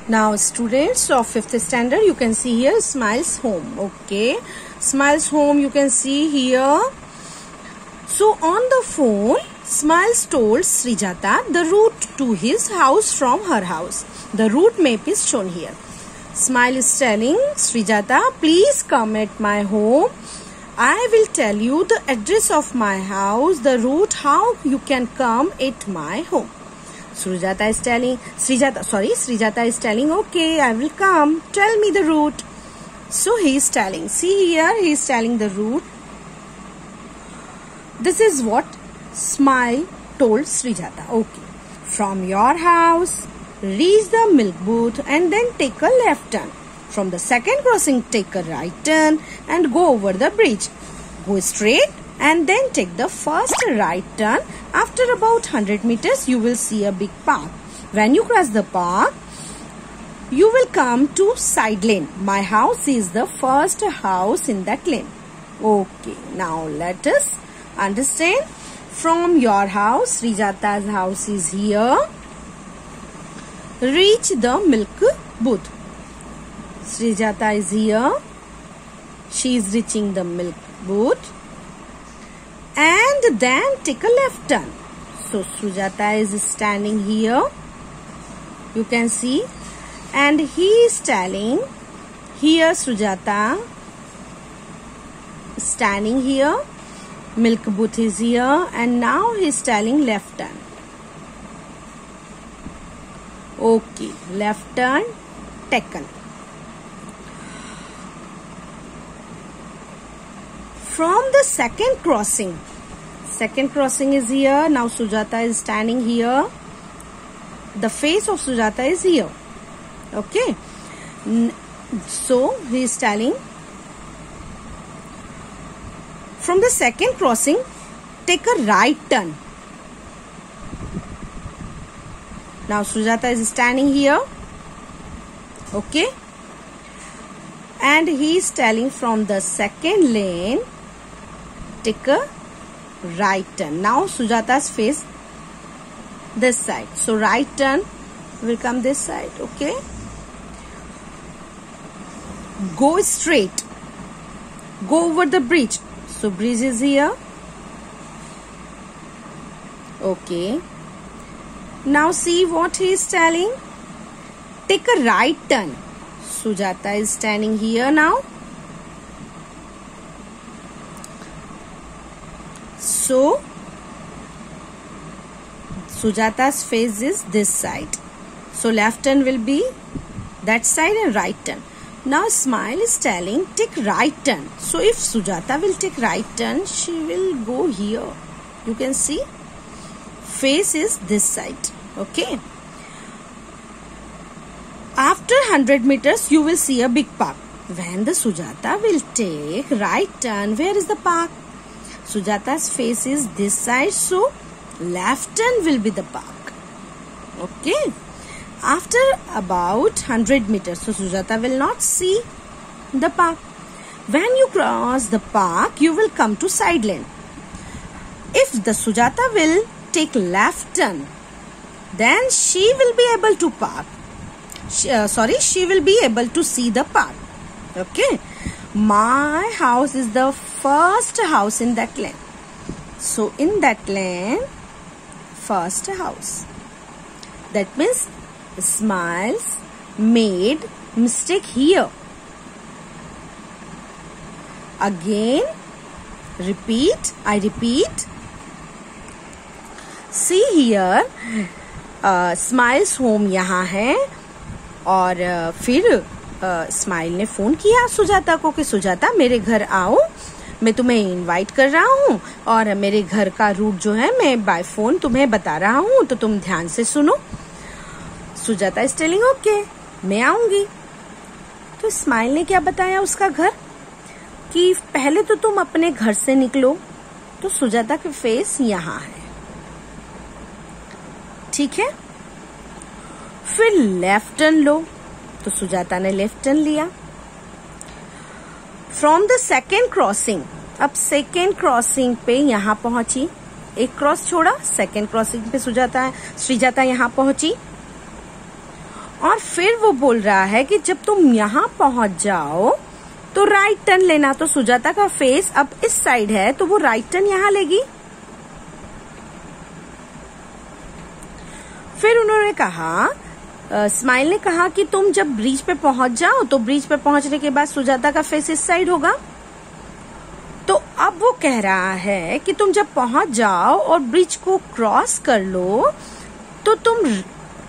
Now students of 5th standard, you can see here Smiles home. Okay, Smiles home you can see here. So on the phone, Smiles told Srijata the route to his house from her house. The route map is shown here. Smile is telling Srijata, please come at my home. I will tell you the address of my house, the route how you can come at my home. Srijata is telling, okay, I will come. Tell me the route. So he is telling, see here, he is telling the route. This is what Smile told Srijata. Okay, from your house, reach the milk booth and then take a left turn. From the second crossing, take a right turn and go over the bridge. Go straight and then take the first right turn. After about 100 meters, you will see a big park. When you cross the park, you will come to side lane. My house is the first house in that lane. Okay, now let us understand. From your house, Srijata's house is here. Reach the milk booth. Srijata is here. She is reaching the milk booth. And then take a left turn. So Srijata is standing here. You can see. And he is telling, here Srijata is standing here. Milk booth is here. And now he is telling left turn. Okay, left turn taken. From the second crossing is here. Now Sujata is standing here. The face of Sujata is here. Okay. So he is telling, from the second crossing, take a right turn. Now Sujata is standing here. Okay. And he is telling, from the second lane, take a right turn. Now Sujata's face this side. So right turn will come this side. Okay. Go straight. Go over the bridge. So bridge is here. Okay. Now see what he is telling. Take a right turn. Sujata is standing here now. So Sujata's face is this side. So left turn will be that side and right turn. Now Smile is telling, take right turn. So if Sujata will take right turn, she will go here. You can see face is this side. Okay. After 100 meters, you will see a big park. When the Sujata will take right turn, where is the park? Sujata's face is this side, so left turn will be the park. Okay. After about 100 meters, so Sujata will not see the park. When you cross the park, you will come to side lane. If the Sujata will take left turn, then she will be able to park. She will be able to see the park. Okay. My house is the first house in that lane. So in that lane, first house. That means Smiles made mistake here. Again, repeat. I repeat. See here, Smiles home यहाँ है और फिर smile ने phone किया सुजाता को कि सुजाता मेरे घर आओ, मैं तुम्हें इनवाइट कर रहा हूँ और मेरे घर का रूट जो है मैं बाय फोन तुम्हें बता रहा हूँ, तो तुम ध्यान से सुनो. सुजाता इज टेलिंग ओके, मैं आऊंगी. तो स्माइल ने क्या बताया उसका घर, कि पहले तो तुम अपने घर से निकलो. तो सुजाता के फेस यहाँ है, ठीक है. फिर लेफ्ट टर्न लो. तो सुजाता ने लेफ्ट टर्न लिया. फ्रॉम द सेकेंड क्रॉसिंग, अब सेकेंड क्रॉसिंग पे यहाँ पहुंची, एक क्रॉस छोड़ा, सेकेंड क्रॉसिंग पे सुजाता श्रीजाता यहाँ पहुंची. और फिर वो बोल रहा है कि जब तुम यहाँ पहुंच जाओ तो राइट टर्न लेना। तो सुजाता का फेस अब इस साइड है तो वो राइट टर्न यहाँ लेगी। फिर उन्होंने कहा, स्माइल ने कहा कि तुम जब ब्रिज पे पहुंच जाओ तो ब्रिज पे पहुंचने के बाद सुजाता का फेस इस साइड होगा। तो अब वो कह रहा है कि तुम जब पहुंच जाओ और ब्रिज को क्रॉस कर लो तो तुम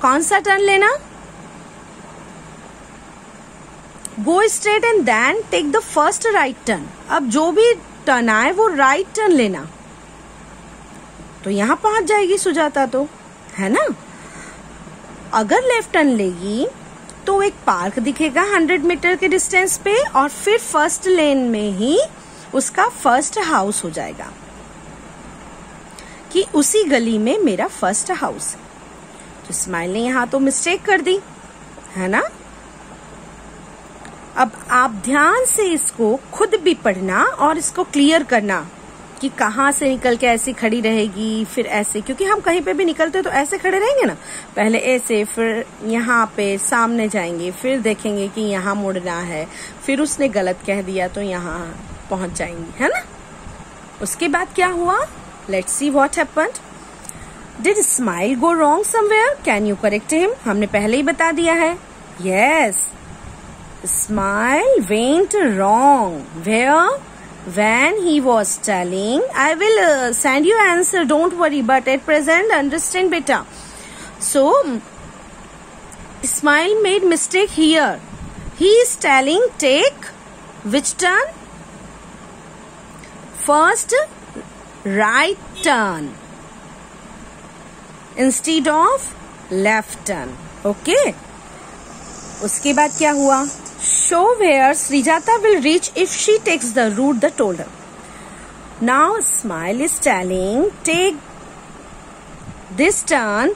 कौन सा टर्न लेना? Go straight and then take the first right turn. अब जो भी टर्न आए वो राइट टर्न लेना। तो यहां पहुंच जाएगी सुजाता, तो है ना। अगर लेफ्ट टर्न लेगी तो एक पार्क दिखेगा 100 मीटर के डिस्टेंस पे और फिर फर्स्ट लेन में ही उसका फर्स्ट हाउस हो जाएगा कि उसी गली में मेरा फर्स्ट हाउस है। तो स्माइल ने यहां तो मिस्टेक कर दी, है ना। अब आप ध्यान से इसको खुद भी पढ़ना और इसको क्लियर करना कि कहाँ से निकल के ऐसी खड़ी रहेगी, फिर ऐसे, क्योंकि हम कहीं पे भी निकलते तो ऐसे खड़े रहेंगे ना, पहले ऐसे, फिर यहाँ पे सामने जाएंगे, फिर देखेंगे कि यहाँ मुड़ना है, फिर उसने गलत कह दिया तो यहाँ पहुंच जाएंगे, है ना। उसके बाद क्या हुआ? Let's see what happened. Did smile go wrong somewhere? Can you correct him? हमने पहले ही बता दिया है। Yes, smile went wrong. Where? When he was telling, I will send you answer, don't worry, but at present understand beta. So, Smile made mistake here. He is telling take which turn? First right turn instead of left turn. Okay? उसके बाद क्या हुआ? Show where Srijata will reach if she takes the route that told her. Now Smile is telling take this turn,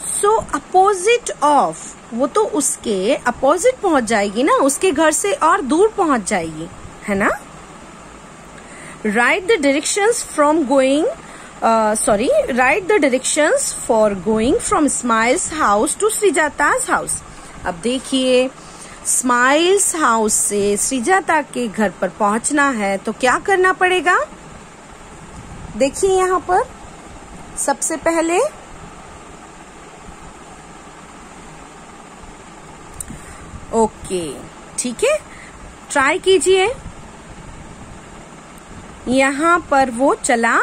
so opposite of, वो तो उसके opposite पहुंच जाएगी ना, उसके घर से और दूर पहुंच जाएगी, है ना। Write the directions from going, write the directions for going from Smile's house to Srijata's house. अब देखिए, स्माइल्स हाउस से श्रीजाता के घर पर पहुंचना है तो क्या करना पड़ेगा? देखिए यहाँ पर सबसे पहले ओके, ठीक है, ट्राई कीजिए। यहाँ पर वो चला,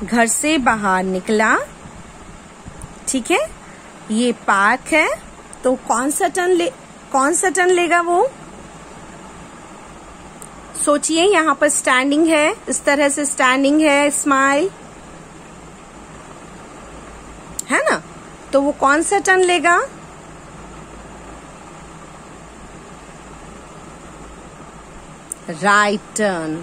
घर से बाहर निकला, ठीक है, ये पार्क है, तो कौन सा टर्न लेगा वो? सोचिए, यहाँ पर स्टैंडिंग है, इस तरह से स्टैंडिंग है स्माइल, है ना, तो वो कौन सा टर्न लेगा? Right turn.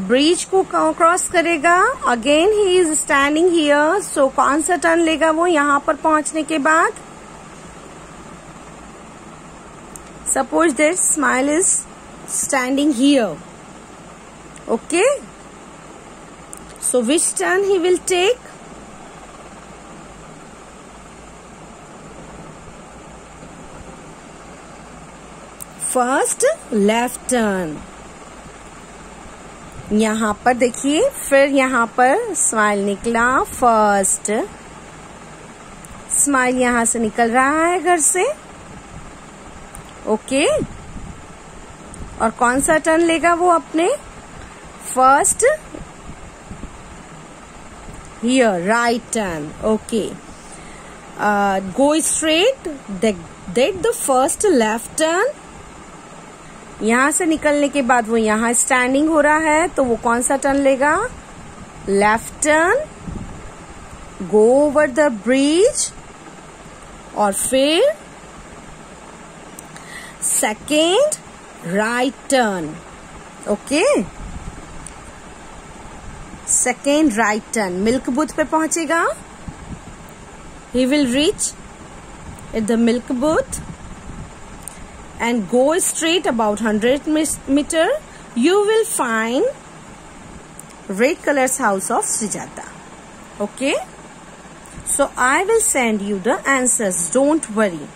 ब्रिज को क्रॉस करेगा, again he is standing here, so कौन सा टर्न लेगा वो यहाँ पर पहुंचने के बाद? Suppose that Smile is standing here. Okay? So which turn he will take? First left turn. यहाँ पर देखिए, फिर यहाँ पर स्माइल निकला, फर्स्ट स्माइल यहाँ से निकल रहा है घर से, ओके, और कौन सा टर्न लेगा वो अपने? First here, right turn, okay. Go straight, that the first left turn. यहां से निकलने के बाद वो यहाँ स्टैंडिंग हो रहा है, तो वो कौन सा टर्न लेगा? Left turn, go over the bridge, और फिर second right turn, okay, second right turn. Milk booth पे पहुंचेगा, he will reach at the milk booth and go straight about 100 meter, you will find red color's house of Srijata. Okay, So I will send you the answers. Don't worry.